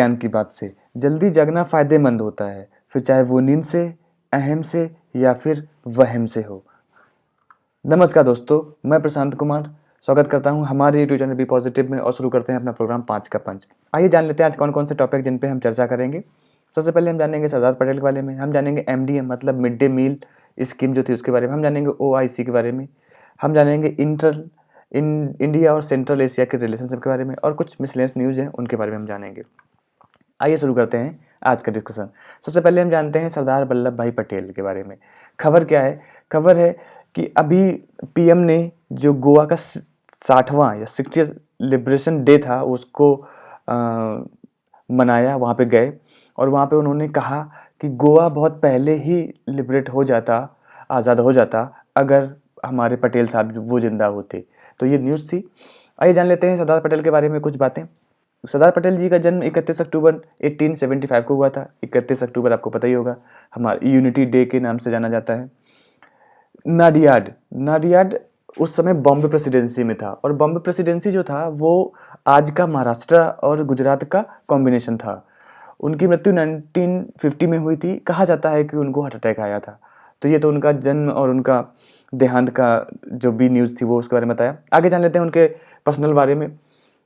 ज्ञान की बात से। जल्दी जागना फ़ायदेमंद होता है, फिर चाहे वो नींद से, अहम से या फिर वहम से हो। नमस्कार दोस्तों, मैं प्रशांत कुमार स्वागत करता हूं हमारे यूट्यूब चैनल बी पॉजिटिव में और शुरू करते हैं अपना प्रोग्राम 5 का पंच। आइए जान लेते हैं आज कौन कौन से टॉपिक जिन पे हम चर्चा करेंगे। सबसे पहले हम जानेंगे सरदार पटेल के बारे में, हम जानेंगे एमडीएम मतलब मिड डे मील स्कीम जो थी उसके बारे में, हम जानेंगे ओआईसी के बारे में, हम जानेंगे इंडिया और सेंट्रल एशिया के रिलेशनशिप के बारे में और कुछ मिसलेनियस न्यूज़ हैं उनके बारे में हम जानेंगे। आइए शुरू करते हैं आज का डिस्कशन। सबसे पहले हम जानते हैं सरदार वल्लभ भाई पटेल के बारे में। खबर क्या है? खबर है कि अभी पीएम ने जो गोवा का 60वां या 60th लिबरेशन डे था उसको मनाया, वहाँ पे गए और वहाँ पे उन्होंने कहा कि गोवा बहुत पहले ही लिबरेट हो जाता, आज़ाद हो जाता अगर हमारे पटेल साहब वो जिंदा होते। तो ये न्यूज़ थी। आइए जान लेते हैं सरदार पटेल के बारे में कुछ बातें। सरदार पटेल जी का जन्म 31 अक्टूबर 1875 को हुआ था। 31 अक्टूबर आपको पता ही होगा, हमारे यूनिटी डे के नाम से जाना जाता है। नाडियाड उस समय बॉम्बे प्रेसिडेंसी में था और बॉम्बे प्रेसिडेंसी जो था वो आज का महाराष्ट्र और गुजरात का कॉम्बिनेशन था। उनकी मृत्यु 1950 में हुई थी। कहा जाता है कि उनको हार्ट अटैक आया था। तो ये तो उनका जन्म और उनका देहांत का जो भी न्यूज़ थी वो उसके बारे में बताया। आगे जान लेते हैं उनके पर्सनल बारे में।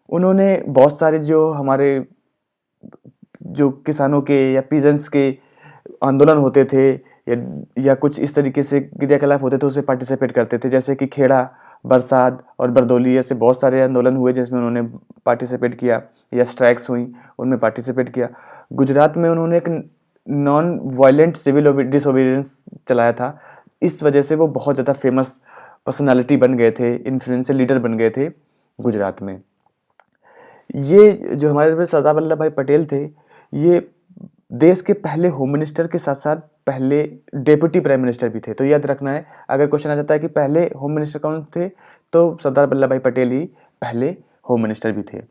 उन्होंने बहुत सारे जो हमारे जो किसानों के या पीजेंट्स के आंदोलन होते थे या कुछ इस तरीके से क्रियाकलाप होते थे उसमें पार्टिसिपेट करते थे, जैसे कि खेड़ा, बरसात और बरदौली ऐसे बहुत सारे आंदोलन हुए जिसमें उन्होंने पार्टिसिपेट किया या स्ट्राइक्स हुई उनमें पार्टिसिपेट किया। गुजरात में उन्होंने एक नॉन वायलेंट सिविल डिसोबीडियंस चलाया था। इस वजह से वो बहुत ज़्यादा फेमस पर्सनालिटी बन गए थे, इन्फ्लुएंशियल लीडर बन गए थे गुजरात में। ये जो हमारे सरदार वल्लभ भाई पटेल थे, ये देश के पहले होम मिनिस्टर के साथ साथ पहले डेप्यूटी प्राइम मिनिस्टर भी थे। तो याद रखना है, अगर क्वेश्चन आ जाता है कि पहले होम मिनिस्टर कौन थे, तो सरदार वल्लभ भाई पटेल ही पहले होम मिनिस्टर भी थे।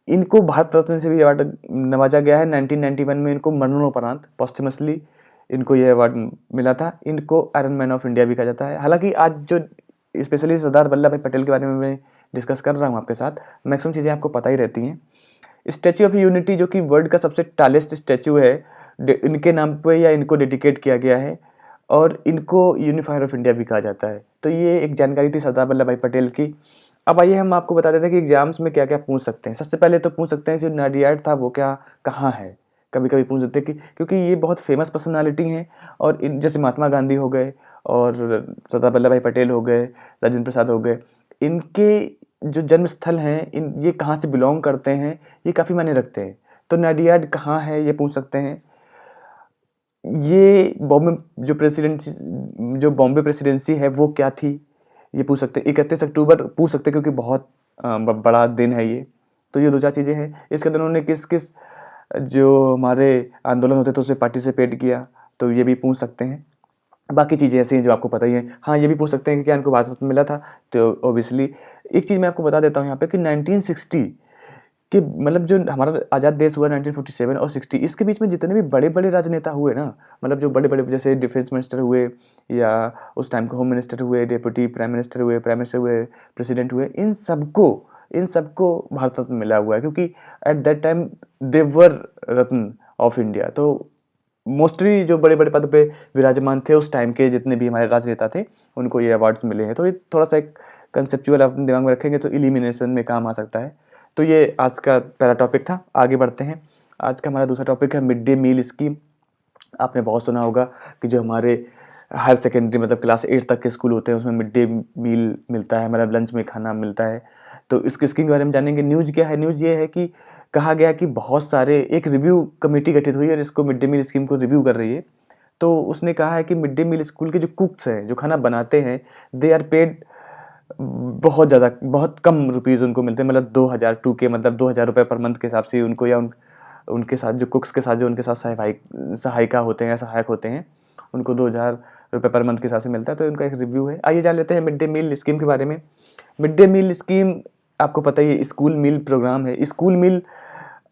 इनको भारत रत्न से भी अवार्ड नवाजा गया है। 1991 में इनको मरणोपरांत पोस्टमसली इनको ये अवार्ड मिला था। इनको आयरन मैन ऑफ इंडिया भी कहा जाता है। हालांकि आज जो स्पेशली सरदार वल्लभ भाई पटेल के बारे में मैं डिस्कस कर रहा हूँ आपके साथ, मैक्सिमम चीज़ें आपको पता ही रहती हैं। स्टैच्यू ऑफ यूनिटी जो कि वर्ल्ड का सबसे टालेस्ट स्टैच्यू है, इनके नाम पे या इनको डेडिकेट किया गया है और इनको यूनिफायर ऑफ इंडिया भी कहा जाता है। तो ये एक जानकारी थी सरदार वल्लभ भाई पटेल की। अब आइए हम आपको बता देते हैं कि एग्जाम्स में क्या क्या पूछ सकते हैं। सबसे पहले तो पूछ सकते हैं जो नाडियाड था वो क्या कहाँ है, कभी कभी पूछ सकते हैं कि क्योंकि ये बहुत फेमस पर्सनालिटी हैं और इन जैसे महात्मा गांधी हो गए और सरदार वल्लभ भाई पटेल हो गए, राजेंद्र प्रसाद हो गए, इनके जो जन्म स्थल हैं इन ये कहाँ से बिलोंग करते हैं ये काफ़ी मायने रखते हैं। तो नाडियाड कहाँ है ये पूछ सकते हैं। ये बॉम्बे प्रेसिडेंसी है वो क्या थी ये पूछ सकते हैं। 31 अक्टूबर पूछ सकते हैं क्योंकि बहुत बड़ा दिन है ये। तो ये दो चार चीज़ें हैं। इसके अंदर उन्होंने किस किस जो हमारे आंदोलन होते थे उसमें पार्टिसिपेट किया, तो ये भी पूछ सकते हैं। बाकी चीज़ें ऐसी हैं जो आपको पता ही है। हाँ, ये भी पूछ सकते हैं कि क्या इनको भारत रत्न मिला था। तो ऑब्वियसली एक चीज़ मैं आपको बता देता हूँ यहाँ पे कि 1960 कि मतलब जो हमारा आज़ाद देश हुआ 1947 और 60, इसके बीच में जितने भी बड़े बड़े राजनेता हुए ना, मतलब जो बड़े बड़े जैसे डिफेंस मिनिस्टर हुए या उस टाइम के होम मिनिस्टर हुए, डेप्यूटी प्राइम मिनिस्टर हुए, प्रेसिडेंट हुए, इन सबको भारत रत्न मिला हुआ है क्योंकि at that time they were Ratna of India. तो मोस्टली जो बड़े बड़े पद पे विराजमान थे उस टाइम के जितने भी हमारे राजनेता थे उनको ये अवार्ड्स मिले हैं। तो ये थोड़ा सा एक कंसेप्चुअल अपने दिमाग में रखेंगे तो इलिमिनेशन में काम आ सकता है। तो ये आज का पहला टॉपिक था। आगे बढ़ते हैं। आज का हमारा दूसरा टॉपिक है मिड डे मील स्कीम। आपने बहुत सुना होगा कि जो हमारे हायर सेकेंडरी मतलब क्लास 8 तक के स्कूल होते हैं उसमें मिड डे मील मिलता है, मतलब लंच में खाना मिलता है। तो इसकी स्कीम के बारे में जानेंगे। न्यूज़ क्या है? न्यूज़ ये है कि कहा गया कि बहुत सारे एक रिव्यू कमेटी गठित हुई है और इसको मिड डे मील स्कीम को रिव्यू कर रही है। तो उसने कहा है कि मिड डे मील स्कूल के जो कुक्स हैं, जो खाना बनाते हैं, दे आर पेड बहुत ज़्यादा, बहुत कम रुपीज़ उनको मिलते हैं, मतलब 2000 2K मतलब 2000 रुपये पर मंथ के हिसाब से उनको, या उनके साथ जो कुक्स के साथ जो उनके साथ सहायिका होते हैं, सहायक होते हैं, उनको 2000 रुपये पर मंथ के हिसाब से मिलता है। तो इनका एक रिव्यू है। आइए जान लेते हैं मिड डे मील स्कीम के बारे में। मिड डे मील स्कीम आपको पता ही है, स्कूल मील प्रोग्राम है। स्कूल मील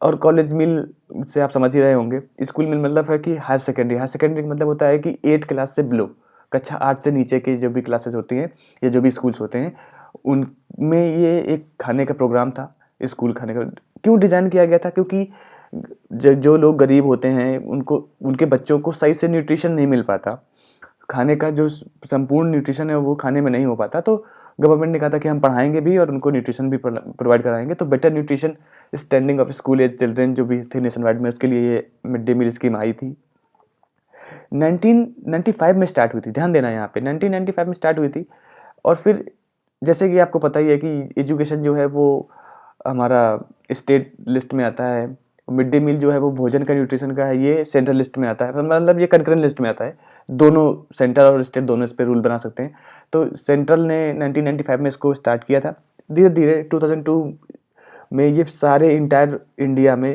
और कॉलेज मील से आप समझ ही रहे होंगे। स्कूल मील मतलब है कि हायर सेकेंडरी मतलब होता है कि 8 क्लास से बिलो, कक्षा 8 से नीचे की जो भी क्लासेस होती हैं या जो भी स्कूल्स होते हैं उनमें ये एक खाने का प्रोग्राम था। स्कूल खाने का क्यों डिज़ाइन किया गया था? क्योंकि जो लोग गरीब होते हैं उनको, उनके बच्चों को सही से न्यूट्रिशन नहीं मिल पाता, खाने का जो संपूर्ण न्यूट्रिशन है वो खाने में नहीं हो पाता, तो गवर्नमेंट ने कहा था कि हम पढ़ाएंगे भी और उनको न्यूट्रिशन भी प्रोवाइड कराएंगे। तो better nutrition standing of school age children जो भी थे नेशन वाइड में, उसके लिए ये मिड डे मील स्कीम आई थी। 1995 में स्टार्ट हुई थी, ध्यान देना यहाँ पे 1995 में स्टार्ट हुई थी। और फिर जैसे कि आपको पता ही है कि एजुकेशन जो है वो हमारा स्टेट लिस्ट में आता है, मिड डे मील जो है वो भोजन का, न्यूट्रिशन का है, ये सेंट्रल लिस्ट में आता है, मतलब ये कंकरेंट लिस्ट में आता है। दोनों सेंटर और स्टेट दोनों इस पर रूल बना सकते हैं। तो सेंट्रल ने 1995 में इसको स्टार्ट किया था। धीरे धीरे 2002 में ये सारे इंटायर इंडिया में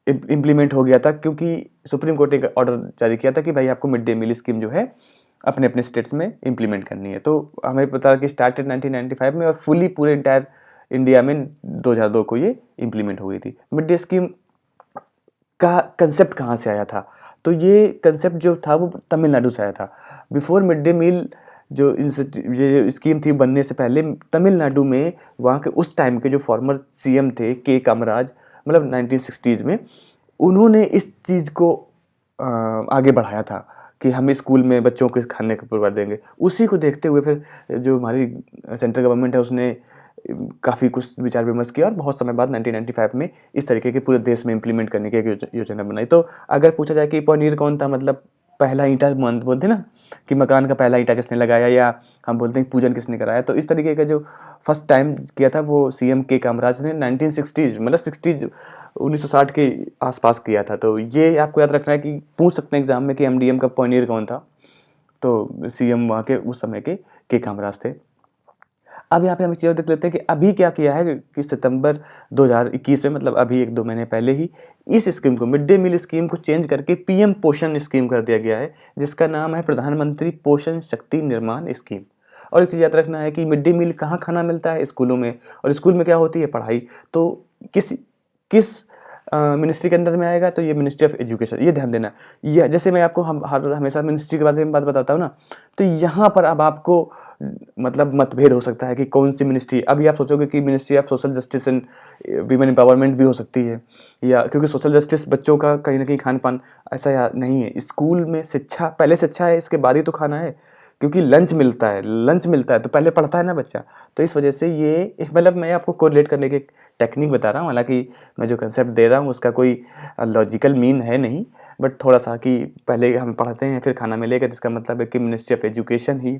इम्प्लीमेंट हो गया था, क्योंकि सुप्रीम कोर्ट ने एक ऑर्डर जारी किया था कि भाई आपको मिड डे मील स्कीम जो है अपने अपने स्टेट्स में इम्प्लीमेंट करनी है। तो हमें पता कि स्टार्टेड 1995 में और फुली पूरे इंटायर इंडिया में 2002 को ये इम्प्लीमेंट हो गई थी। मिड डे स्कीम का कंसेप्ट कहाँ से आया था? तो ये कंसेप्ट जो था वो तमिलनाडु से आया था। बिफोर मिड डे मील जो ये स्कीम थी बनने से पहले, तमिलनाडु में वहाँ के उस टाइम के जो फॉर्मर सीएम थे के कामराज, मतलब 1960s में, उन्होंने इस चीज़ को आगे बढ़ाया था कि हम स्कूल में बच्चों को खाने को प्रोवाइड देंगे। उसी को देखते हुए फिर जो हमारी सेंट्रल गवर्नमेंट है उसने काफ़ी कुछ विचार विमर्श किया और बहुत समय बाद 1995 में इस तरीके के पूरे देश में इम्प्लीमेंट करने की एक योजना बनाई। तो अगर पूछा जाए कि पनीर कौन था, मतलब पहला ईंटा बोलते हैं ना कि मकान का पहला ईंटा किसने लगाया, या हम बोलते हैं पूजन किसने कराया, तो इस तरीके का जो फर्स्ट टाइम किया था वो सीएम के कामराज ने 1960s, मतलब 60s 1960 के आसपास किया था। तो ये आपको याद रखना है कि पूछ सकते हैं एग्जाम में कि एमडीएम का पनीर कौन था, तो सीएम वहाँ के उस समय के कामराज थे। अब यहाँ पे हम एक चीज़ देख लेते हैं कि अभी क्या किया है कि सितंबर 2021 में, मतलब अभी 1-2 महीने पहले ही, इस स्कीम को, मिड डे मील स्कीम को चेंज करके पीएम पोषण स्कीम कर दिया गया है, जिसका नाम है प्रधानमंत्री पोषण शक्ति निर्माण स्कीम। और एक चीज़ याद रखना है कि मिड डे मील कहाँ खाना मिलता है? स्कूलों में। और स्कूल में क्या होती है? पढ़ाई। तो किस किस मिनिस्ट्री के अंडर में आएगा? तो ये मिनिस्ट्री ऑफ एजुकेशन, ये ध्यान देना। ये जैसे मैं आपको हमेशा मिनिस्ट्री के बारे में बात बताता हूँ ना, तो यहाँ पर अब आपको मतलब मतभेद हो सकता है कि कौन सी मिनिस्ट्री। अभी आप सोचोगे कि ministry of social justice and women empowerment भी हो सकती है, या क्योंकि सोशल जस्टिस बच्चों का कहीं ना कहीं खान पान ऐसा या नहीं है। स्कूल में शिक्षा, पहले शिक्षा है, इसके बाद ही तो खाना है, क्योंकि लंच मिलता है तो पहले पढ़ता है ना बच्चा। तो इस वजह से ये, मतलब मैं आपको कोरिलेट करने की टेक्निक बता रहा हूँ, हालांकि मैं जो कंसेप्ट दे रहा हूँ उसका कोई लॉजिकल मीन है नहीं, बट थोड़ा सा कि पहले हम पढ़ते हैं फिर खाना मिलेगा, जिसका मतलब है कि मिनिस्ट्री ऑफ एजुकेशन ही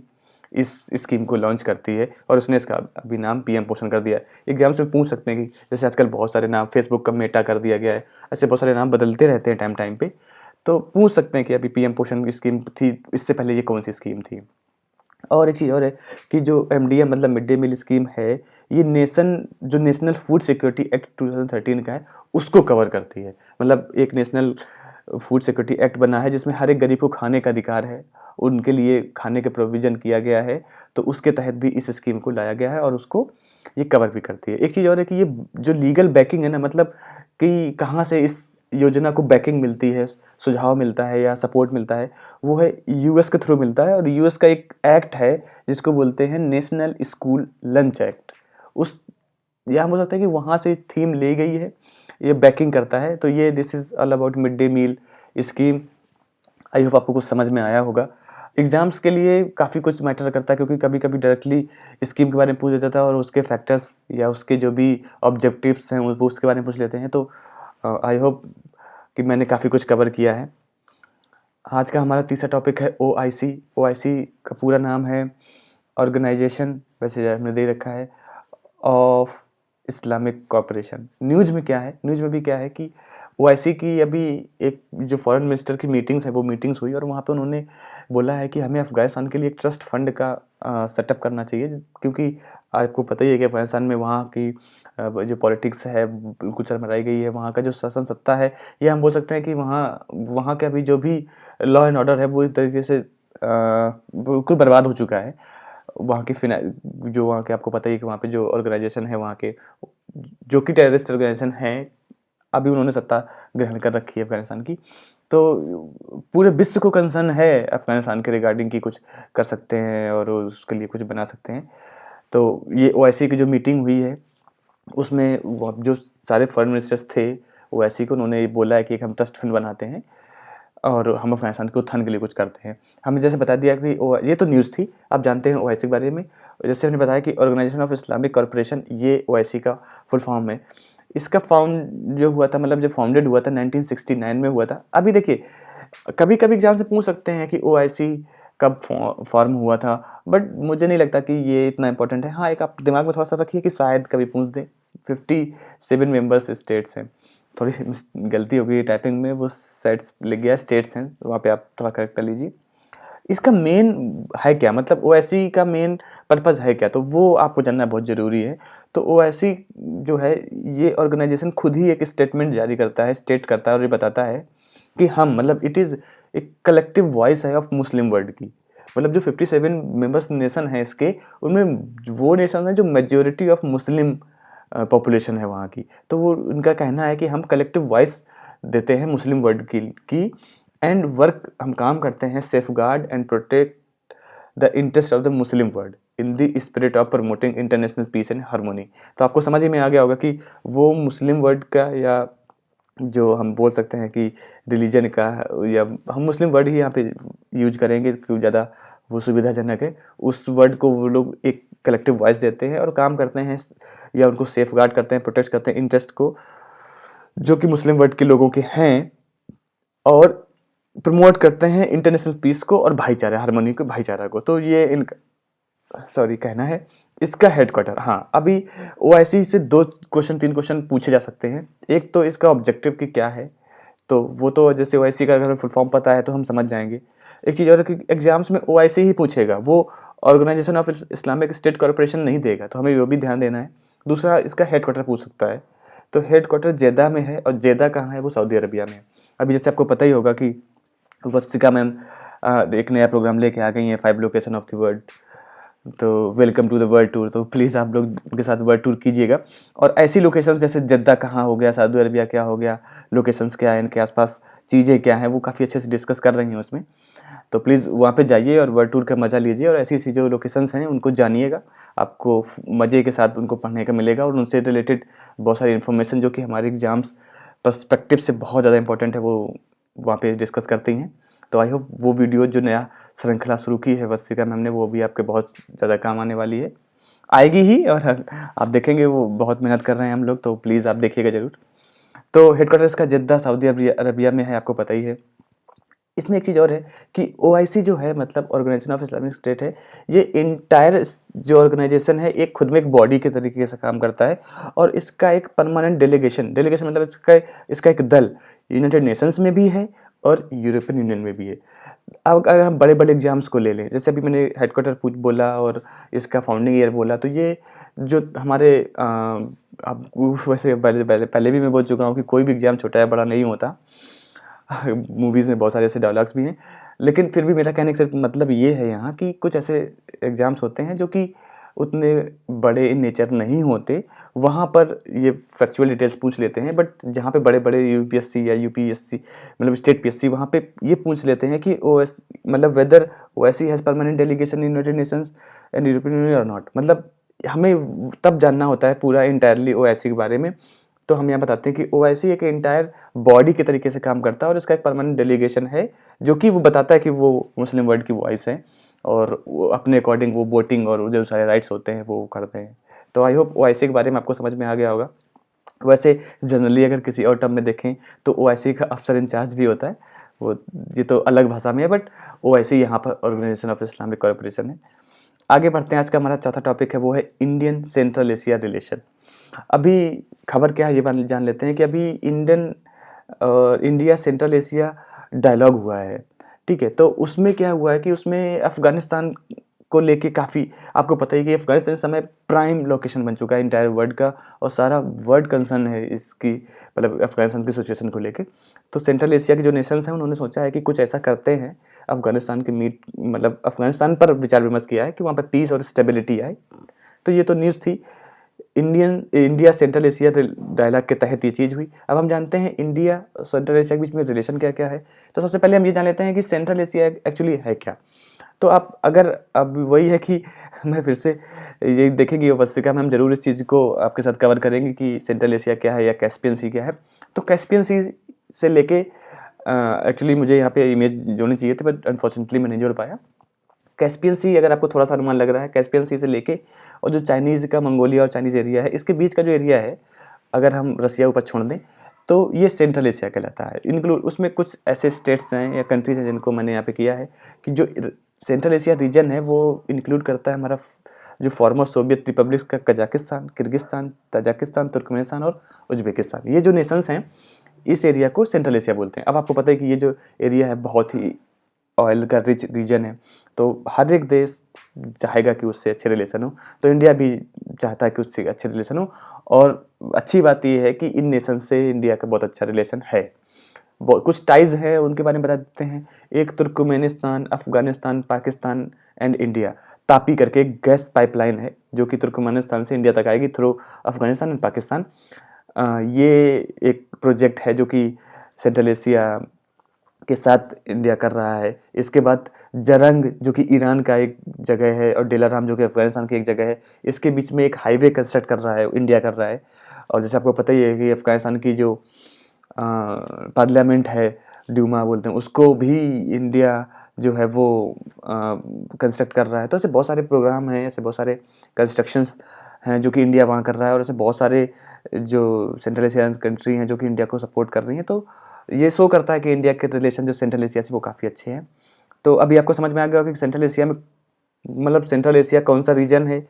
इस स्कीम को लॉन्च करती है और उसने इसका अभी नाम पीएम पोषण कर दिया है। एग्जाम से पूछ सकते हैं कि जैसे आजकल बहुत सारे नाम, फेसबुक का मेटा कर दिया गया है, ऐसे बहुत सारे नाम बदलते रहते हैं टाइम टाइम पे, तो पूछ सकते हैं कि अभी पीएम पोषण की स्कीम थी, इससे पहले ये कौन सी स्कीम थी। और एक चीज़ और है कि जो एमडीएम मतलब मिड डे मील स्कीम है, ये नेशनल फूड सिक्योरिटी एक्ट 2013 का है, उसको कवर करती है। मतलब एक नेशनल फूड सिक्योरिटी एक्ट बना है जिसमें हर एक गरीब को खाने का अधिकार है, उनके लिए खाने के प्रोविज़न किया गया है, तो उसके तहत भी इस स्कीम को लाया गया है और उसको ये कवर भी करती है। एक चीज़ और है कि ये जो लीगल बैकिंग है ना, मतलब कि कहाँ से इस योजना को बैकिंग मिलती है, सुझाव मिलता है या सपोर्ट मिलता है, वो है यूएस के थ्रू मिलता है। और यूएस का एक एक्ट है जिसको बोलते हैं नेशनल स्कूल लंच एक्ट। उस या हम बोल सकते हैं कि वहाँ से थीम ली गई है, ये बैकिंग करता है। तो ये this is all about mid day meal scheme. I hope आपको कुछ समझ में आया होगा। एग्ज़ाम्स के लिए काफ़ी कुछ मैटर करता है, क्योंकि कभी कभी डायरेक्टली स्कीम के बारे में पूछ लेता था और उसके फैक्टर्स या उसके जो भी ऑब्जेक्टिव्स हैं वो उसके बारे में पूछ लेते हैं। तो आई होप कि मैंने काफ़ी कुछ कवर किया है। आज का हमारा तीसरा टॉपिक है ओआईसी। ओआईसी का पूरा नाम है ऑर्गेनाइजेशन, वैसे हमने दे रखा है, ऑफ इस्लामिक कॉपरेशन। न्यूज़ में क्या है, न्यूज़ में भी क्या है कि ओआईसी की अभी एक जो फॉरेन मिनिस्टर की मीटिंग्स है वो मीटिंग्स हुई और वहाँ पे उन्होंने बोला है कि हमें अफ़गानिस्तान के लिए एक ट्रस्ट फंड का सेटअप करना चाहिए, क्योंकि आपको पता ही है कि अफ़गानिस्तान में वहाँ की जो पॉलिटिक्स है बिल्कुल चरमराई गई है। वहाँ का जो शासन सत्ता है, ये हम बोल सकते हैं कि वहाँ का भी जो भी लॉ एंड ऑर्डर है वो एक तरीके से बिल्कुल बर्बाद हो चुका है। वहाँ की जो वहाँ के, आपको पता ही है कि वहाँ पे जो ऑर्गेनाइजेशन है वहाँ के, जो कि टेररिस्ट ऑर्गेनाइजेशन हैं, अभी उन्होंने सत्ता ग्रहण कर रखी है अफगानिस्तान की। तो पूरे विश्व को कंसर्न है अफगानिस्तान के रिगार्डिंग कि कुछ कर सकते हैं और उसके लिए कुछ बना सकते हैं। तो ये ओआईसी की जो मीटिंग हुई है उसमें जो सारे फॉरेन मिनिस्टर्स थे ओवैसी को। उन्होंने बोला है कि एक हम ट्रस्ट फंड बनाते हैं और हम अफगानिस्तान के उत्थान के लिए कुछ करते हैं। हमने जैसे बता दिया कि ये तो न्यूज़ थी, आप जानते हैं ओवैसी के बारे में। जैसे हमने बताया कि ऑर्गेनाइजेशन ऑफ इस्लामिक कॉरपोरेशन, ये ओवैसी का फुल फॉर्म है। इसका फाउंड जो हुआ था, मतलब जब फाउंडेड हुआ था 1969 में हुआ था। अभी देखिए, कभी कभी एग्जाम से पूछ सकते हैं कि ओवैसी कब फॉर्म हुआ था, बट मुझे नहीं लगता कि ये इतना इंपॉर्टेंट है। हाँ, एक आप दिमाग में थोड़ा सा रखिए कि शायद कभी पूछ दें। 57 मेंबर्स स्टेट्स हैं, थोड़ी सी गलती हो गई टाइपिंग में, वो सेट्स लिख गया, स्टेट्स हैं, वहाँ पे आप थोड़ा करेक्ट कर लीजिए। इसका मेन है क्या, मतलब ओवैसी का मेन पर्पज़ है क्या, तो वो आपको जानना बहुत ज़रूरी है। तो ओवैसी जो है, ये ऑर्गेनाइजेशन खुद ही एक स्टेटमेंट जारी करता है, स्टेट करता है और ये बताता है कि हम, मतलब इट इज़ एक कलेक्टिव वॉइस है ऑफ मुस्लिम वर्ल्ड की। मतलब जो 57 मेंबर्स नेशन है इसके, उनमें वो नेशन है जो मेजॉरिटी ऑफ मुस्लिम पॉपुलेशन है वहाँ की। तो वो उनका कहना है कि हम कलेक्टिव वॉइस देते हैं मुस्लिम वर्ल्ड की एंड वर्क, हम काम करते हैं safeguard and protect the interest of the Muslim world in the spirit of promoting international peace and harmony. तो आपको समझ ही में आ गया होगा कि वो मुस्लिम वर्ल्ड का, या जो हम बोल सकते हैं कि रिलीजन का, या हम मुस्लिम वर्ड ही यहाँ पे यूज करेंगे क्योंकि ज़्यादा वो सुविधाजनक है। उस वर्ड को वो लोग एक कलेक्टिव वॉइस देते हैं और काम करते हैं, या उनको सेफ गार्ड करते हैं, प्रोटेक्ट करते हैं इंटरेस्ट को जो कि मुस्लिम वर्ल्ड के लोगों के हैं, और प्रमोट करते हैं इंटरनेशनल पीस को और भाईचारा, हार्मोनी को, भाईचारा को। तो ये इनका कहना है। इसका हेडक्वार्टर, हाँ, अभी ओआईसी से 3 क्वेश्चन पूछे जा सकते हैं। एक तो इसका ऑब्जेक्टिव कि क्या है, तो वो तो जैसे ओआईसी का अगर फुल फॉर्म पता है तो हम समझ जाएंगे। एक चीज़ और है कि एग्जाम्स में ओआईसी ही पूछेगा, वो organisation of Islamic state corporation नहीं देगा, तो हमें वो भी ध्यान देना है। दूसरा, इसका हेडक्वार्टर पूछ सकता है, तो हेडक्वार्टर जेदा में है, और जेदा कहाँ है, वो सऊदी अरबिया में है। अभी जैसे आपको पता ही होगा कि वत्सिका मैम एक नया प्रोग्राम लेके आ गई हैं, 5 लोकेशन ऑफ द वर्ल्ड। तो welcome to the world tour, तो प्लीज़ आप लोग उनके साथ वर्ल्ड टूर कीजिएगा। और ऐसी लोकेशंस जैसे जद्दा कहाँ हो गया, सऊदी अरबिया क्या हो गया, लोकेशंस क्या है, इनके आसपास चीज़ें क्या हैं, वो काफ़ी अच्छे से डिस्कस कर रही हैं उसमें। तो प्लीज़ वहाँ पे जाइए और वर्ल्ड टूर का मज़ा लीजिए, और ऐसी ऐसी जो लोकेशंस हैं उनको जानिएगा। आपको मज़े के साथ उनको पढ़ने का मिलेगा, और उनसे रिलेटेड बहुत सारी इन्फॉर्मेशन जो कि हमारे एग्जाम्स पर्सपेक्टिव से बहुत ज़्यादा इंपॉर्टेंट है, वो वहाँ पे डिस्कस करती हैं। तो आई होप वो वीडियो जो नया श्रृंखला शुरू की है वत्सिका मैम ने, वो भी आपके बहुत ज़्यादा काम आने वाली है, आएगी ही। और आप देखेंगे वो बहुत मेहनत कर रहे हैं हम लोग, तो प्लीज़ आप देखिएगा ज़रूर। तो हेडक्वार्टर्स का जद्दा सऊदी अरबिया में है, आपको पता ही है। इसमें एक चीज़ और है कि ओआईसी जो है, मतलब ऑर्गेनाइजेशन ऑफ इस्लामिक स्टेट है, ये इंटायर जो ऑर्गेनाइजेशन है एक खुद में एक बॉडी के तरीके से काम करता है, और इसका एक परमानेंट डेलीगेशन मतलब इसका एक दल यूनाइटेड नेशंस में भी है और यूरोपियन यूनियन में भी है। अब अगर हम बड़े बड़े एग्जाम्स को ले लें, जैसे अभी मैंने हेडक्वार्टर बोला और इसका फाउंडिंग ईयर बोला, तो ये जो हमारे आपको वैसे पहले भी मैं बोल चुका हूँ कि कोई भी एग्जाम छोटा या बड़ा नहीं होता। मूवीज़ में बहुत सारे ऐसे डायलॉग्स भी हैं, लेकिन फिर भी मेरा कहने का सिर्फ मतलब ये है यहाँ कि कुछ ऐसे एग्ज़ाम्स होते हैं जो कि उतने बड़े इन नेचर नहीं होते, वहाँ पर ये फैक्चुअल डिटेल्स पूछ लेते हैं। बट जहाँ पे बड़े बड़े यूपीएससी या यूपीएससी मतलब स्टेट पीएससी, वहाँ पे ये पूछ लेते हैं कि ओएस मतलब whether OSC has permanent delegation in United Nations and European Union और नॉट। मतलब हमें तब जानना होता है पूरा इंटायरली ओएससी के बारे में। तो हम यहाँ बताते हैं कि ओआईसी एक इंटायर बॉडी के तरीके से काम करता है, और इसका एक परमानेंट डेलीगेशन है जो कि वो बताता है कि वो मुस्लिम वर्ल्ड की वॉइस है, और वो अपने अकॉर्डिंग वो वोटिंग और जो सारे राइट्स होते हैं वो करते हैं। तो आई होप ओआईसी के बारे में आपको समझ में आ गया होगा। वैसे जनरली अगर किसी और टर्म में देखें तो ओआईसी का अफसर इंचार्ज भी होता है, वो ये तो अलग भाषा में है, बट ओआईसी यहाँ पर ऑर्गेनाइजेशन ऑफ इस्लामिक कॉरपोरेशन है। आगे बढ़ते हैं, आज का हमारा चौथा टॉपिक है, वो है इंडियन सेंट्रल एशिया रिलेशन। अभी खबर क्या है ये जान लेते हैं कि अभी इंडिया सेंट्रल एशिया डायलॉग हुआ है, ठीक है। तो उसमें क्या हुआ है कि उसमें अफ़गानिस्तान को लेके काफ़ी, आपको पता ही कि अफ़गानिस्तान इस समय प्राइम लोकेशन बन चुका है इंटायर वर्ल्ड का, और सारा वर्ल्ड कंसर्न है इसकी, मतलब अफ़गानिस्तान की सिचुएशन को लेके। तो सेंट्रल एशिया के जो नेशंस हैं उन्होंने सोचा है कि कुछ ऐसा करते हैं अफ़गानिस्तान के मतलब अफ़गानिस्तान पर विचार विमर्श किया है कि वहाँ पर पीस और स्टेबिलिटी आए। तो ये तो न्यूज़ थी। इंडिया सेंट्रल एशिया डायलॉग के तहत ये चीज़ हुई। अब हम जानते हैं इंडिया सेंट्रल एशिया के बीच में रिलेशन क्या क्या है। तो सबसे पहले हम ये जान लेते हैं कि सेंट्रल एशिया एक्चुअली है क्या। तो आप अगर अब वही है कि मैं फिर से ये देखेंगे ये पुस्तिका में हम ज़रूर इस चीज़ को आपके साथ कवर करेंगे कि सेंट्रल एशिया क्या है या कैस्पियन सी क्या है। तो कैस्पियन सी से लेके एक्चुअली मुझे यहाँ पे इमेज जोड़नी चाहिए थी बट अनफॉर्चुनेटली मैं नहीं जोड़ पाया। कैस्पियन सी अगर आपको थोड़ा सा अनुमान लग रहा है, कैस्पियन सी से लेके और जो चाइनीज़ का मंगोलिया और चाइनीज़ एरिया है, इसके बीच का जो एरिया है, अगर हम रसिया ऊपर छोड़ दें तो ये सेंट्रल एशिया कहलाता है। इंक्लूड उसमें कुछ ऐसे स्टेट्स हैं या कंट्रीज़ हैं जिनको मैंने यहाँ पे किया है कि जो सेंट्रल एशिया रीजन है वो इंक्लूड करता है हमारा जो फॉर्मर सोवियत रिपब्लिक्स का कजाकिस्तान, किर्गिस्तान, तजाकिस्तान, तुर्कमेनिस्तान और उज्बेकिस्तान। ये जो नेशंस हैं इस एरिया को सेंट्रल एशिया बोलते हैं। अब आपको पता है कि ये जो एरिया है बहुत ही ऑयल का रिच रीजन है, तो हर एक देश चाहेगा कि उससे अच्छे रिलेशन हो, तो इंडिया भी चाहता है कि उससे अच्छे रिलेशन हो। और अच्छी बात ये है कि इन नेशन से इंडिया का बहुत अच्छा रिलेशन है। कुछ टाइज है उनके बारे में बता देते हैं। एक Turkmenistan, Afghanistan, Pakistan and India. Tapi करके एक गैस पाइपलाइन है जो कि तुर्कमेनिस्तान से इंडिया तक आएगी थ्रू अफगानिस्तान एंड पाकिस्तान। ये एक प्रोजेक्ट है जो कि सेंट्रल एशिया के साथ इंडिया कर रहा है। इसके बाद जरंग जो कि ईरान का एक जगह है और डेलाराम जो कि अफगानिस्तान की एक जगह है, इसके बीच में एक हाईवे कंस्ट्रक्ट कर रहा है, इंडिया कर रहा है। और जैसे आपको पता ही है कि अफगानिस्तान की जो पार्लियामेंट है, ड्यूमा बोलते हैं, उसको भी इंडिया जो है वो कंस्ट्रक्ट कर रहा है। तो ऐसे बहुत सारे प्रोग्राम हैं, ऐसे बहुत सारे कंस्ट्रक्शंस हैं जो कि इंडिया वहाँ कर रहा है और ऐसे बहुत सारे जो सेंट्रल एशियन कंट्री हैं जो कि इंडिया को सपोर्ट कर रही हैं। तो ये शो करता है कि इंडिया के रिलेशन जो सेंट्रल एशिया से वो काफ़ी अच्छे हैं। तो अभी आपको समझ में आ गया होगा कि सेंट्रल एशिया में मतलब सेंट्रल एशिया कौन सा रीजन है,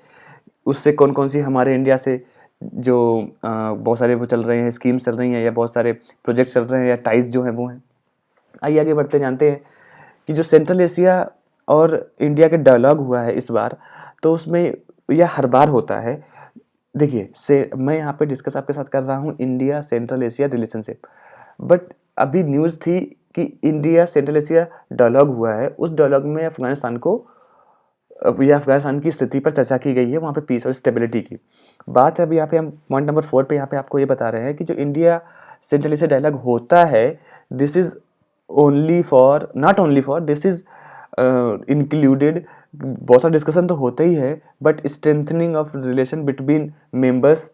उससे कौन कौन सी हमारे इंडिया से जो बहुत सारे वो चल रहे हैं, स्कीम्स चल रही हैं या बहुत सारे प्रोजेक्ट्स चल रहे हैं या टाइज जो हैं वो हैं। आइए आगे बढ़ते जानते हैं कि जो सेंट्रल एशिया और इंडिया के डायलॉग हुआ है इस बार, तो उसमें यह हर बार होता है। देखिए से मैं यहाँ पे डिस्कस आपके साथ कर रहा हूँ India central Asia relationship, but अभी न्यूज़ थी कि इंडिया सेंट्रल एशिया डायलॉग हुआ है, उस डायलॉग में अफगानिस्तान को या अफगानिस्तान की स्थिति पर चर्चा की गई है, वहाँ पे पीस और स्टेबिलिटी की बात है। अभी यहाँ पे हम पॉइंट नंबर 4 पे यहाँ पे आपको ये बता रहे हैं कि जो इंडिया सेंट्रल एशिया डायलॉग होता है, this is only for not only for this is included, बहुत सारा डिस्कशन तो होता ही है, but strengthening of relation between members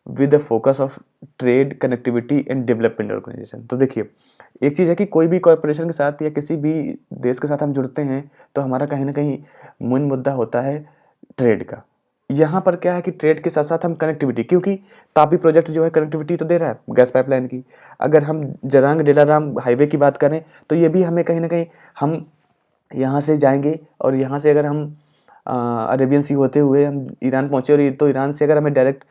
with the focus of trade, connectivity and development organisation. तो देखिए एक चीज़ है कि कोई भी कॉरपोरेशन के साथ या किसी भी देश के साथ हम जुड़ते हैं तो हमारा कहीं ना कहीं मेन मुद्दा होता है ट्रेड का। यहाँ पर क्या है कि ट्रेड के साथ साथ हम कनेक्टिविटी, क्योंकि तापी प्रोजेक्ट जो है कनेक्टिविटी तो दे रहा है गैस पाइपलाइन की। अगर हम जरांग डेलाराम हाईवे की बात करें तो ये भी हमें कहीं ना कहीं हम यहाँ से जाएंगे और यहाँ से अगर हम अरेबियन सी होते हुए हम ईरान पहुँचे और तो ईरान से अगर हमें डायरेक्ट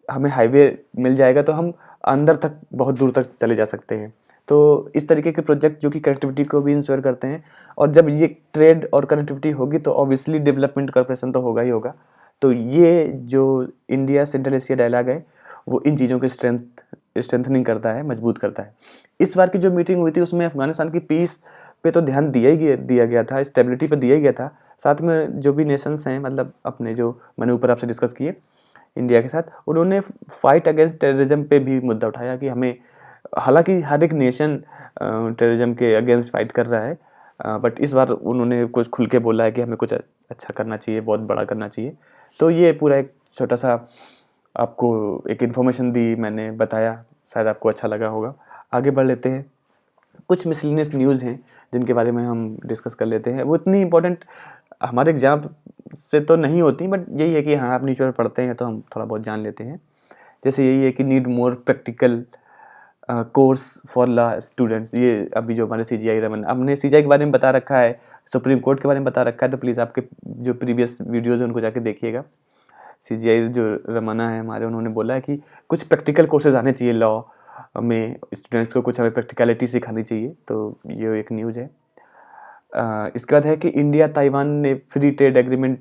हमें हाईवे मिल जाएगा तो हम अंदर तक बहुत दूर तक चले जा सकते हैं। तो इस तरीके के प्रोजेक्ट जो कि कनेक्टिविटी को भी इंश्योर करते हैं, और जब ये ट्रेड और कनेक्टिविटी होगी तो ऑब्वियसली डेवलपमेंट कॉर्पोरेशन तो होगा ही होगा। तो ये जो इंडिया सेंट्रल एशिया डायलॉग है वो इन चीज़ों की स्ट्रेंथनिंग करता है, मजबूत करता है। इस बार की जो मीटिंग हुई थी उसमें अफगानिस्तान की पीस पे तो ध्यान दिया गया था, स्टेबिलिटी पे दिया गया था। साथ में जो भी नेशंस हैं, मतलब अपने जो मैंने ऊपर आपसे डिस्कस किए इंडिया के साथ, उन्होंने फाइट अगेंस्ट टेररिज्म पे भी मुद्दा उठाया कि हमें, हालांकि हर एक नेशन टेररिज्म के अगेंस्ट फाइट कर रहा है, बट इस बार उन्होंने कुछ खुल के बोला है कि हमें कुछ अच्छा करना चाहिए, बहुत बड़ा करना चाहिए। तो ये पूरा एक छोटा सा आपको एक इन्फॉर्मेशन दी, मैंने बताया, शायद आपको अच्छा लगा होगा। आगे बढ़ लेते हैं। कुछ मिसलिनियस न्यूज़ हैं जिनके बारे में हम डिस्कस कर लेते हैं। वो इतनी इंपॉर्टेंट हमारे एग्जाम से तो नहीं होती, बट यही है कि हाँ आप न्यूज़पेपर पढ़ते हैं तो हम थोड़ा बहुत जान लेते हैं। जैसे यही है कि need more practical course for law students. ये अभी जो हमारे CGI रमन, हमने CGI के बारे में बता रखा है, सुप्रीम कोर्ट के बारे में बता रखा है, तो प्लीज़ आपके जो प्रीवियस वीडियोज़ हैं उनको जाके देखिएगा। CGI जो रमना है हमारे, उन्होंने बोला है कि कुछ प्रैक्टिकल कोर्सेज आने चाहिए लॉ में, स्टूडेंट्स को कुछ हमें प्रैक्टिकलिटी सिखानी चाहिए। तो ये एक न्यूज़ है। इसके बाद है कि इंडिया ताइवान ने फ्री ट्रेड एग्रीमेंट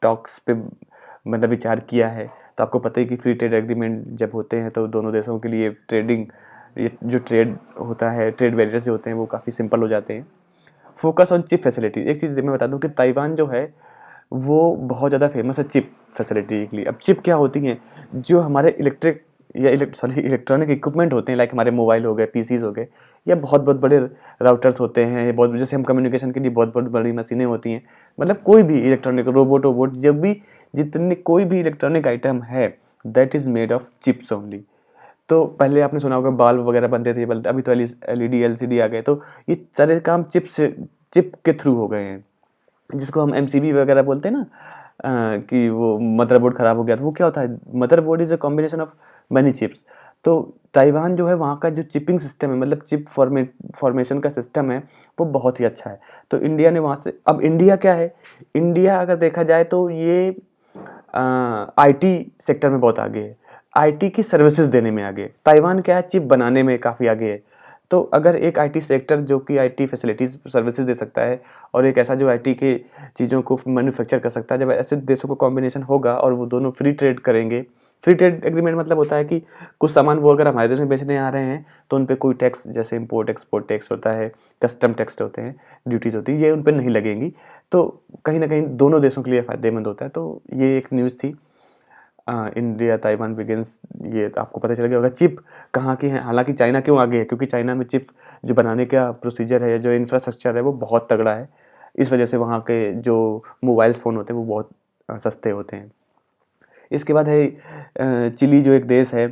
टॉक्स पे मतलब विचार किया है। तो आपको पता है कि फ्री ट्रेड एग्रीमेंट जब होते हैं तो दोनों देशों के लिए ट्रेडिंग, ये जो ट्रेड होता है, ट्रेड बैरियर्स जो होते हैं वो काफ़ी सिंपल हो जाते हैं। Focus on chip facility. एक चीज़ मैं बता दूं कि ताइवान जो है वो बहुत ज़्यादा फेमस है चिप फैसिलिटी के लिए। अब चिप क्या होती हैं, जो हमारे इलेक्ट्रिक या इलेक्ट्रॉनिक इक्विपमेंट होते हैं, लाइक हमारे मोबाइल हो गए, पीसीज हो गए, या बहुत बहुत बड़े राउटर्स होते हैं, या बहुत जैसे हम कम्युनिकेशन के लिए बहुत बहुत बड़ी मशीनें होती हैं, मतलब कोई भी इलेक्ट्रॉनिक रोबोट वोबोट जब भी जितने कोई भी इलेक्ट्रॉनिक आइटम है that is made of chips only. तो पहले आपने सुना होगा बल्ब वगैरह बनते थे, अभी तो एलईडी एलसीडी आ गए, तो ये सारे काम चिप के थ्रू हो गए हैं, जिसको हम एमसीबी वगैरह बोलते हैं ना, कि वो मदरबोर्ड ख़राब हो गया, वो क्या होता है, motherboard is a combination of many chips. तो ताइवान जो है वहाँ का जो चिपिंग सिस्टम है, मतलब चिप फॉर्मेशन का सिस्टम है, वो बहुत ही अच्छा है। तो इंडिया ने वहाँ से, अब इंडिया क्या है, इंडिया अगर देखा जाए तो ये आईटी सेक्टर में बहुत आगे है, आईटी की सर्विसेज देने में आगे है। ताइवान क्या है, चिप बनाने में काफ़ी आगे है। तो अगर एक आईटी सेक्टर जो कि आईटी फैसिलिटीज़ सर्विसेज दे सकता है, और एक ऐसा जो आईटी के चीज़ों को मैन्युफैक्चर कर सकता है, जब ऐसे देशों को कॉम्बिनेशन होगा और वो दोनों फ्री ट्रेड करेंगे। फ्री ट्रेड एग्रीमेंट मतलब होता है कि कुछ सामान वो अगर हमारे देश में बेचने आ रहे हैं तो उन पे कोई टैक्स, जैसे इम्पोर्ट एक्सपोर्ट टैक्स होता है, कस्टम टैक्स होते हैं, ड्यूटीज़ होती है, ये उन पे नहीं लगेंगी। तो कहीं ना कहीं दोनों देशों के लिए फ़ायदेमंद होता है। तो ये एक न्यूज़ थी, इंडिया ताइवान बिगिंस, ये तो आपको पता चल गया होगा। चिप कहाँ की है, हालांकि चाइना क्यों आगे है, क्योंकि चाइना में चिप जो बनाने का प्रोसीजर है, जो इंफ्रास्ट्रक्चर है, वो बहुत तगड़ा है। इस वजह से वहाँ के जो मोबाइल फ़ोन होते हैं वो बहुत सस्ते होते हैं। इसके बाद है चिली, जो एक देश है,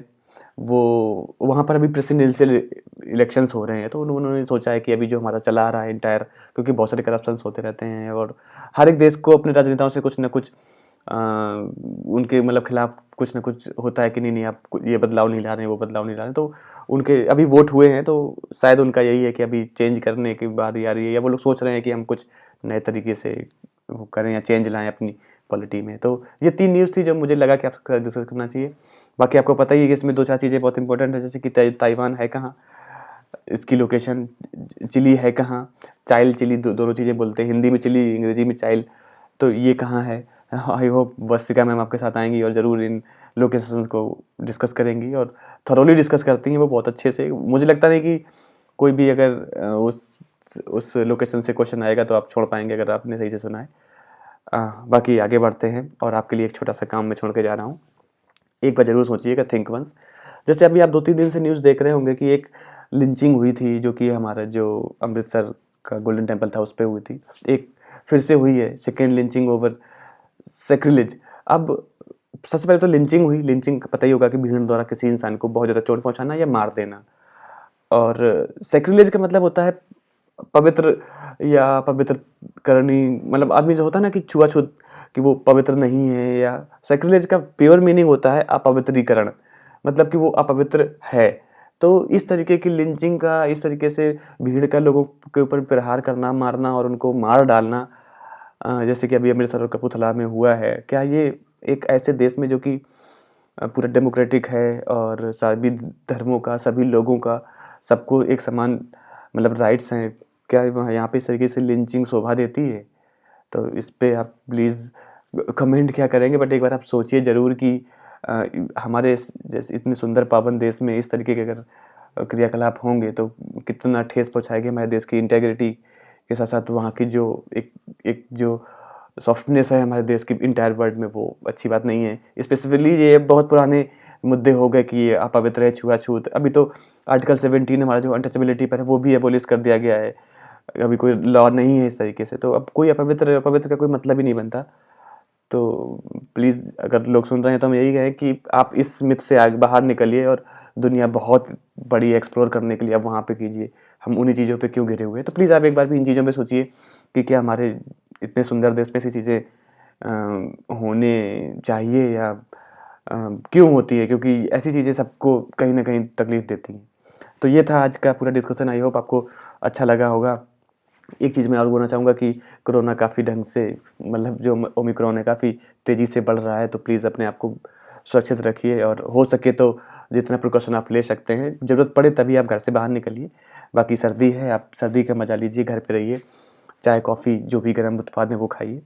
वो वहाँ पर अभी प्रेसिडेंशियल इलेक्शंस हो रहे हैं, तो उन्होंने सोचा है कि अभी जो हमारा चला आ रहा है इंटायर, क्योंकि बहुत सारे करप्शंस होते रहते हैं और हर एक देश को अपने राजनेताओं से कुछ ना कुछ उनके मतलब खिलाफ कुछ ना कुछ होता है कि नहीं आप ये बदलाव नहीं ला रहे हैं, वो बदलाव नहीं ला रहे हैं। तो उनके अभी वोट हुए हैं, तो शायद उनका यही है कि अभी चेंज करने की बारी आ रही है, या वो लोग सोच रहे हैं कि हम कुछ नए तरीके से वो करें या चेंज लाएं अपनी पॉलिटी में। तो ये 3 न्यूज़ थी जो मुझे लगा कि आपके साथ डिस्कस करना चाहिए। बाकी आपको पता ही है कि इसमें 2-4 चीज़ें बहुत इंपॉर्टेंट है, जैसे कि ताइवान है कहाँ, इसकी लोकेशन, चिली है कहाँ, चाइल्ड चिली, दोनों चीज़ें बोलते हैं, हिंदी में चिली, अंग्रेजी में चाइल्ड, तो ये कहाँ है। आई होप वसिका मैम आपके साथ आएंगी और ज़रूर इन लोकेशंस को डिस्कस करेंगी, और थॉरोली डिस्कस करती हैं वो बहुत अच्छे से। मुझे लगता नहीं कि कोई भी अगर उस लोकेशन से क्वेश्चन आएगा तो आप छोड़ पाएंगे, अगर आपने सही से सुना है। बाकी आगे बढ़ते हैं, और आपके लिए एक छोटा सा काम मैं छोड़ के जा रहा हूँ। एक बार ज़रूर सोचिएगा, थिंक वंस। जैसे अभी आप 2-3 दिन से न्यूज़ देख रहे होंगे कि एक लिंचिंग हुई थी, जो कि हमारा जो अमृतसर का गोल्डन टेम्पल था उस पे हुई थी। एक फिर से हुई है सेकेंड लिंचिंग ओवर सैक्रिलेज। अब सबसे पहले तो लिंचिंग हुई, लिंचिंग पता ही होगा कि भीड़ द्वारा किसी इंसान को बहुत ज़्यादा चोट पहुँचाना या मार देना। और सैक्रिलेज का मतलब होता है पवित्र या पवित्र करनी, मतलब आदमी जो होता है ना कि छुआछूत, कि वो पवित्र नहीं है, या सैक्रिलेज का प्योर मीनिंग होता है अपवित्रीकरण, मतलब कि वो अपवित्र है। तो इस तरीके की लिंचिंग का, इस तरीके से भीड़ का लोगों के ऊपर प्रहार करना, मारना और उनको मार डालना, जैसे कि अभी अमृतसर और कपूरथला में हुआ है, क्या ये एक ऐसे देश में जो कि पूरा डेमोक्रेटिक है और सभी धर्मों का, सभी लोगों का, सबको एक समान मतलब राइट्स हैं, क्या वहाँ यहाँ पे इस तरीके से लिंचिंग शोभा देती है? तो इस पे आप प्लीज़ कमेंट क्या करेंगे, बट एक बार आप सोचिए ज़रूर कि हमारे जैसे इतने सुंदर पावन देश में इस तरीके के अगर क्रियाकलाप होंगे तो कितना ठेस पहुँचाएगी हमारे देश की इंटेग्रिटी के साथ साथ वहाँ की जो एक एक जो सॉफ्टनेस है हमारे देश की इंटायर वर्ल्ड में, वो अच्छी बात नहीं है। स्पेसिफिकली ये बहुत पुराने मुद्दे हो गए कि ये अपवित्र है, छुआछूत। अभी तो आर्टिकल 17 हमारा जो अनटचेबिलिटी पर है वो भी एबॉलिश कर दिया गया है। अभी कोई लॉ नहीं है इस तरीके से, तो अब कोई अपवित्र का कोई मतलब ही नहीं बनता। तो प्लीज़ अगर लोग सुन रहे हैं तो हम यही कहें कि आप इस मिथ से आगे बाहर निकलिए और दुनिया बहुत बड़ी एक्सप्लोर करने के लिए आप वहाँ पे कीजिए। हम उन्हीं चीज़ों पे क्यों घिरे हुए हैं? तो प्लीज़ आप एक बार भी इन चीज़ों पे सोचिए कि क्या हमारे इतने सुंदर देश में ऐसी चीज़ें होने चाहिए, या क्यों होती है? क्योंकि ऐसी चीज़ें सबको कहीं न कहीं तकलीफ़ देती हैं। तो ये था आज का पूरा डिस्कशन, आई होप आपको अच्छा लगा होगा। एक चीज़ मैं और बोलना चाहूँगा कि कोरोना काफ़ी ढंग से, मतलब जो ओमिक्रॉन है काफ़ी तेज़ी से बढ़ रहा है, तो प्लीज़ अपने आप को सुरक्षित रखिए, और हो सके तो जितना प्रिकॉशन आप ले सकते हैं, ज़रूरत पड़े तभी आप घर से बाहर निकलिए। बाकी सर्दी है, आप सर्दी का मज़ा लीजिए, घर पे रहिए, चाय कॉफ़ी जो भी गर्म उत्पाद हैं वो खाइए।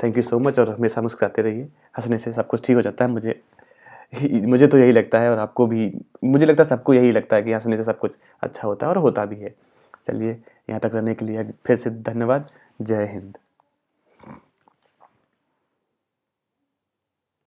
थैंक यू सो मच, और हमेशा मुस्कुराते रहिए, हँसने से सब कुछ ठीक हो जाता है। मुझे तो यही लगता है, और आपको भी, मुझे लगता है सबको यही लगता है कि हँसने से सब कुछ अच्छा होता है, और होता भी है। चलिए, यहाँ तक रहने के लिए फिर से धन्यवाद। जय हिंद।